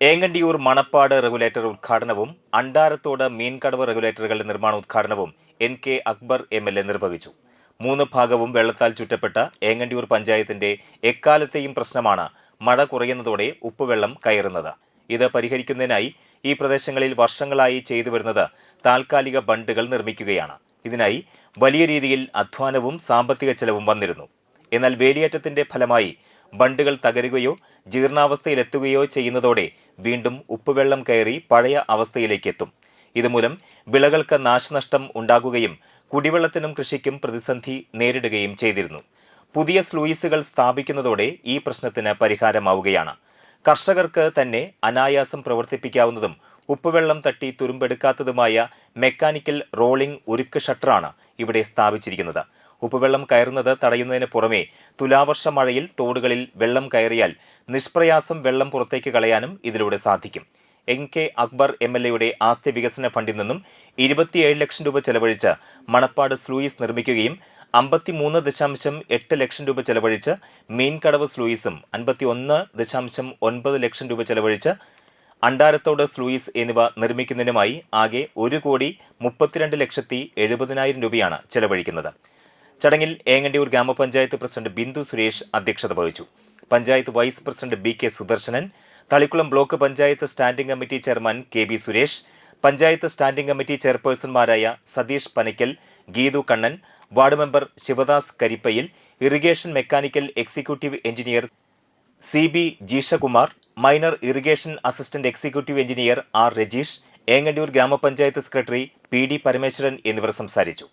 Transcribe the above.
Engandiyur Manappad regulator ഉദ്ഘാടനവും അണ്ടാരത്തോട് മീൻകടവ് റെഗുലേറ്ററുകളുടെ നിർമ്മാണ ഉദ്ഘാടനവും NK അക്ബർ MLA നിർവഹിച്ചു. 3 ഭാഗവും വെള്ളത്താൽ ചുറ്റപ്പെട്ട ഏങ്ങണ്ടിയൂർ പഞ്ചായത്തിന്റെ എക്കാലത്തെയും പ്രശ്നമാണ് മഴ കുറയുന്നതോടെ ഉപ്പുവെള്ളം കയറുന്നത്. ഇത് പരിഹരിക്കുന്നതിനായി ഈ പ്രദേശങ്ങളിൽ വർഷങ്ങളായി ചെയ്തുവരുന്നത് താൽക്കാലിക ബണ്ടുകൾ നിർമ്മിക്കുകയാണ്. ഇതിനായി വലിയ രീതിയിൽ അധ്വാനവും സാമ്പത്തിക ചെലവും വന്നിരുന്നു. എന്നാൽ വേലിയേറ്റത്തിന്റെ ഫലമായി ബണ്ടുകൾ തകരുകയോ ജീർണാവസ്ഥയിലെത്തുകയോ ചെയ്യുന്നതോടെ വീണ്ടും ഉപ്പുവെള്ളം കയറി പഴയ അവസ്ഥയിലേക്ക് എത്തും. ഇതുമൂലം വിളകൾക്ക് നാശനഷ്ടം ഉണ്ടാകുകയും കുടിവെള്ളത്തിനും കൃഷിക്കും പ്രതിസന്ധി നേരിടുകയും ചെയ്തിരുന്നു. പുതിയ സ്ലൂയിസുകൾ സ്ഥാപിക്കുന്നതോടെ ഈ പ്രശ്നത്തിന് പരിഹാരമാവുകയാണ്. കർഷകർക്ക് തന്നെ അനായാസം പ്രവർത്തിപ്പിക്കാവുന്നതും ഉപ്പുവെള്ളം തട്ടി തുരുമ്പെടുക്കാത്തതുമായ മെക്കാനിക്കൽ റോളിംഗ് ഉരുക്ക് ഷട്ടറാണ് ഇവിടെ സ്ഥാപിച്ചിരിക്കുന്നത്. ഉപ്പുവെള്ളം കയറുന്നത് തടയുന്നതിന് പുറമെ തുലാവർഷ മഴയിൽ തോടുകളിൽ വെള്ളം കയറിയാൽ നിഷ്പ്രയാസം വെള്ളം പുറത്തേക്ക് കളയാനും ഇതിലൂടെ സാധിക്കും. NK അക്ബർ MLAയുടെ ആസ്തി വികസന ഫണ്ടിൽ നിന്നും 27 ലക്ഷം രൂപ ചെലവഴിച്ച് മണപ്പാട് സ്ലൂയിസ് നിർമ്മിക്കുകയും 53.8 ലക്ഷം രൂപ ചെലവഴിച്ച് മീൻകടവ് സ്ലൂയിസും 51.9 ലക്ഷം രൂപ ചെലവഴിച്ച് അണ്ടാരത്തോട് സ്ലൂയിസ് എന്നിവ നിർമ്മിക്കുന്നതിനുമായി ആകെ 1,32,70,000 രൂപയാണ് ചെലവഴിക്കുന്നത്. ചടങ്ങിൽ ഏങ്ങണ്ടിയൂർ ഗ്രാമപഞ്ചായത്ത് പ്രസിഡന്റ് ബിന്ദു സുരേഷ് അധ്യക്ഷത വഹിച്ചു. Panchayat vice president BK Sudarshanan, Thalikkulam block panchayat standing committee chairman KB Suresh, panchayat standing committee ചെയർപേഴ്സൺമാരായ Satheesh Panakkal, Geethu Kannan, ward member Shivadas Karippayil, irrigation mechanical executive engineer CB Jeeshakumar, minor irrigation assistant executive engineer R Rajeesh, Engandiyur gramapanchayat secretary PD Parameswaran എന്നിവർ സംസാരിച്ചു.